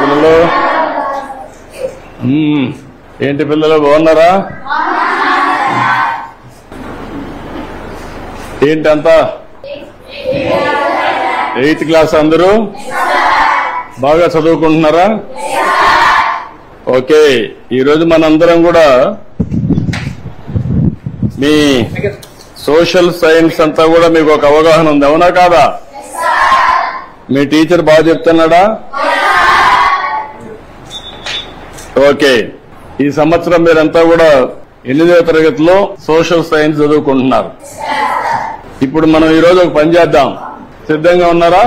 పిల్లలు? ఏంటి పిల్లలు బాగున్నారా? ఏంటంతా 8th క్లాస్ అందరూ బాగా చదువుకుంటున్నారా? ఓకే, ఈరోజు మనందరం కూడా మీ సోషల్ సైన్స్ అంతా కూడా మీకు ఒక అవగాహన ఉంది, అవునా కాదా? మీ టీచర్ బాగా చెప్తున్నాడా? ఓకే, ఈ సంవత్సరం మీరంతా కూడా 8వ తరగతిలో సోషల్ సైన్స్ చదువుకుంటున్నారు. ఇప్పుడు మనం ఈరోజు ఒక పని చేద్దాం. సిద్ధంగా ఉన్నారా?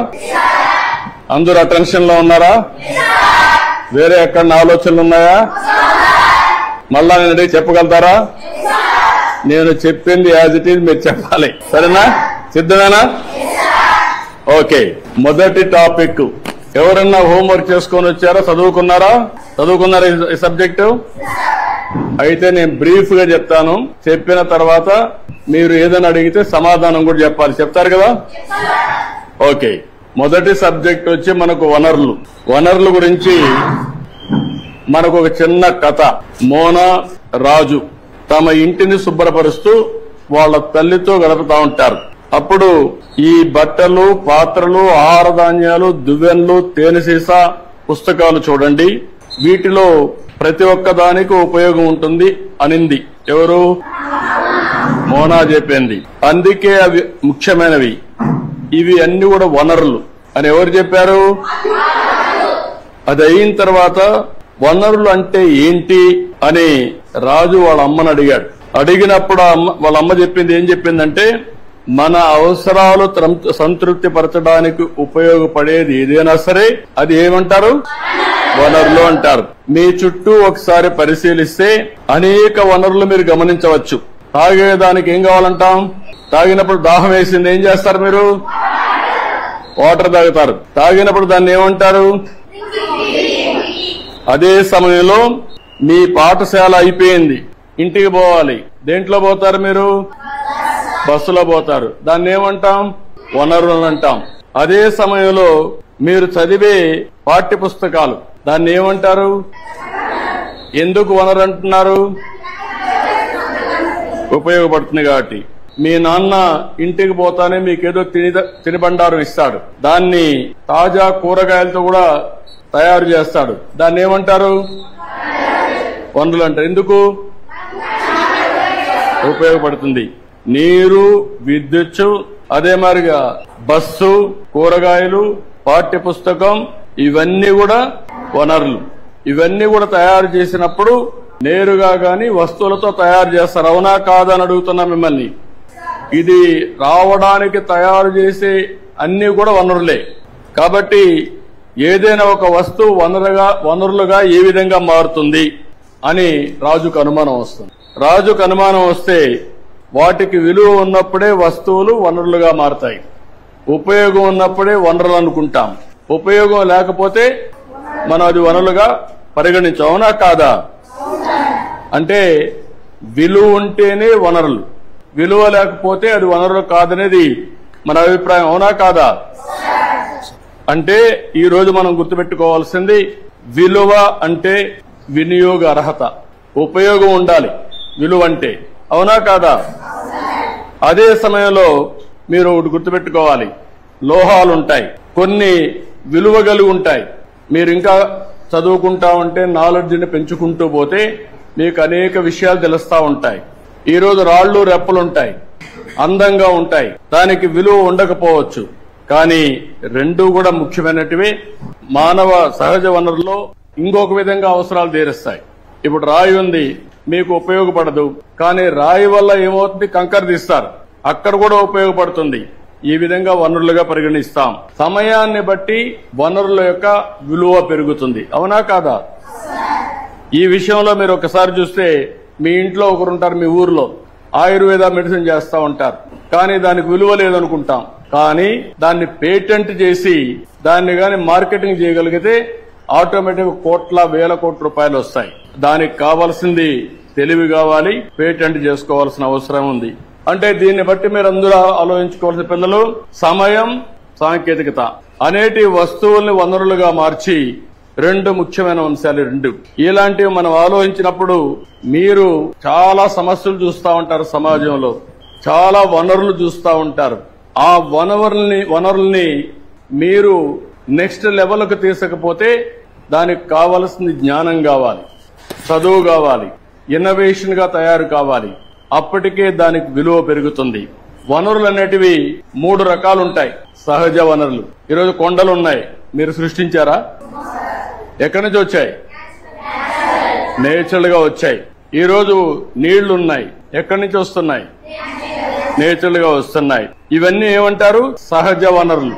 అందరూ అటెన్షన్ లో ఉన్నారా? వేరే ఎక్కడ ఆలోచనలు ఉన్నాయా? మళ్ళా నేను అడిగి చెప్పగలుగుతారా? నేను చెప్పింది యాజ్ ఇట్ ఈజ్ మీరు చెప్పాలి, సరేనా? సిద్ధమేనా? ఓకే, మొదటి టాపిక్ ఎవరన్నా హోంవర్క్ చేసుకొని వచ్చారా? చదువుకున్నారా ఈ సబ్జెక్టు? అయితే నేను బ్రీఫ్ గా చెప్తాను, చెప్పిన తర్వాత మీరు ఏదైనా అడిగితే సమాధానం కూడా చెప్పాలి. చెప్తారు కదా? ఓకే, మొదటి సబ్జెక్ట్ వచ్చి మనకు వనరుల గురించి మనకు ఒక చిన్న కథ. మోనా, రాజు తమ ఇంటిని శుభ్రపరుస్తూ వాళ్ళ తల్లితో గడుపుతా ఉంటారు. అప్పుడు ఈ బట్టలు, పాత్రలు, ఆహార ధాన్యాలు, దువ్వెన్లు, తేనె సీసా, పుస్తకాలు చూడండి, వీటిలో ప్రతి ఒక్క దానికి ఉపయోగం ఉంటుంది అనింది. ఎవరు? మోనా చెప్పింది. అందుకే అవి ముఖ్యమైనవి, ఇవి అన్ని కూడా వనరులు అని ఎవరు చెప్పారు? అది అయిన తర్వాత వనరులు అంటే ఏంటి అని రాజు వాళ్ళ అమ్మని అడిగాడు. అడిగినప్పుడు వాళ్ళ అమ్మ చెప్పింది ఏం చెప్పిందంటే, మన అవసరాలు సంతృప్తి పరచడానికి ఉపయోగపడేది ఏదైనా సరే అది ఏమంటారు? వనరులు అంటారు. మీ చుట్టూ ఒకసారి పరిశీలిస్తే అనేక వనరులు మీరు గమనించవచ్చు. తాగేదానికి ఏం కావాలంటాం? తాగినప్పుడు దాహం వేసింది, ఏం చేస్తారు మీరు? వాటర్ తాగుతారు. తాగినప్పుడు దాన్ని ఏమంటారు? అదే సమయంలో మీ పాఠశాల అయిపోయింది, ఇంటికి పోవాలి, దేంట్లో పోతారు మీరు? బస్సులో పోతారు, దాన్ని ఏమంటాం? వనరులు అంటాం. అదే సమయంలో మీరు చదివే పాఠ్య పుస్తకాలు, దాన్ని ఏమంటారు? ఎందుకు వనరు అంటున్నారు? ఉపయోగపడుతుంది కాబట్టి. మీ నాన్న ఇంటికి పోతానే మీకేదో తినిబండారం ఇస్తాడు, దాన్ని తాజా కూరగాయలతో కూడా తయారు చేస్తాడు, దాన్ని ఏమంటారు? వనరులు అంటారు. ఎందుకు ఉపయోగపడుతుంది? నీరు, విద్యుత్, అదే మాదిరిగా బస్సు, కూరగాయలు, పాఠ్య పుస్తకం, ఇవన్నీ కూడా వనరులు. ఇవన్నీ కూడా తయారు చేసినప్పుడు నేరుగా గాని వస్తువులతో తయారు చేస్తారు, అవునా కాదా అని అడుగుతున్నా మిమ్మల్ని. ఇది రావడానికి తయారు చేసే అన్ని కూడా వనరులే. కాబట్టి ఏదైనా ఒక వస్తువు వనరులుగా ఏ విధంగా మారుతుంది అని రాజుకు అనుమానం వస్తుంది. రాజుకు అనుమానం వస్తే వాటికి విలువ ఉన్నప్పుడే వస్తువులు వనరులుగా మారతాయి, ఉపయోగం ఉన్నప్పుడే వనరులు అనుకుంటాం. ఉపయోగం లేకపోతే మనం అది వనరులుగా పరిగణించాం, అవునా కాదా? అంటే విలువ ఉంటేనే వనరులు, విలువ లేకపోతే అది వనరులు కాదనేది మన అభిప్రాయం, అవునా కాదా? అంటే ఈ రోజు మనం గుర్తుపెట్టుకోవాల్సింది, విలువ అంటే వినియోగ అర్హత, ఉపయోగం ఉండాలి విలువ అంటే, అవునా కాదా? అదే సమయంలో మీరు ఒకటి గుర్తుపెట్టుకోవాలి, లోహాలు ఉంటాయి, కొన్ని విలువ కలిగి ఉంటాయి. మీరు ఇంకా చదువుకుంటా ఉంటే, నాలెడ్జ్ని పెంచుకుంటూ పోతే మీకు అనేక విషయాలు తెలుస్తా ఉంటాయి. ఈ రోజు రాళ్లు, రెప్పలుంటాయి, అందంగా ఉంటాయి, దానికి విలువ ఉండకపోవచ్చు, కానీ రెండూ కూడా ముఖ్యమైనటివి. మానవ సహజ వనరుల్లో ఇంకొక విధంగా అవసరాలు తీరుస్తాయి. ఇప్పుడు రాయి ఉంది, మీకు ఉపయోగపడదు, కానీ రాయి వల్ల ఏమవుతుంది? కంకర తీస్తారు, అక్కడ కూడా ఉపయోగపడుతుంది. ఈ విధంగా వనరులుగా పరిగణిస్తాం. సమయాన్ని బట్టి వనరుల యొక్క విలువ పెరుగుతుంది, అవునా కాదా? ఈ విషయంలో మీరు ఒకసారి చూస్తే, మీ ఇంట్లో ఒకరుంటారు, మీ ఊర్లో ఆయుర్వేద మెడిసిన్ చేస్తా ఉంటారు, కానీ దానికి విలువ లేదనుకుంటాం. కానీ దాన్ని పేటెంట్ చేసి దాన్ని గాని మార్కెటింగ్ చేయగలిగితే ఆటోమేటిక్ వేల కోట్ల రూపాయలు వస్తాయి. దానికి కావాల్సింది తెలివి కావాలి, పేటెంట్ చేసుకోవాల్సిన అవసరం ఉంది. అంటే దీన్ని బట్టి మీరు అందరూ ఆలోచించుకోవాల్సిన పిల్లలు, సమయం, సాంకేతికత అనేటి వస్తువుల్ని వనరులుగా మార్చి రెండు ముఖ్యమైన అంశాలు రెండు. ఇలాంటివి మనం ఆలోచించినప్పుడు మీరు చాలా సమస్యలు చూస్తూ ఉంటారు, సమాజంలో చాలా వనరులు చూస్తూ ఉంటారు. ఆ వనరుల్ని మీరు నెక్స్ట్ లెవెల్కు తీసుకపోతే దానికి కావలసిన జ్ఞానం కావాలి, చదువు కావాలి, ఇన్నోవేషన్ గా తయారు కావాలి. అప్పటికే దానికి విలువ పెరుగుతుంది. వనరులు అనేటివి 3 రకాలు ఉంటాయి. సహజ వనరులు. ఈరోజు కొండలు ఉన్నాయి, మీరు సృష్టించారా? ఎక్కడి నుంచి వచ్చాయి? నేచురల్ గా వచ్చాయి. ఈరోజు నీళ్లున్నాయి, ఎక్కడి నుంచి వస్తున్నాయి? నేచురల్ గా వస్తున్నాయి. ఇవన్నీ ఏమంటారు? సహజ వనరులు.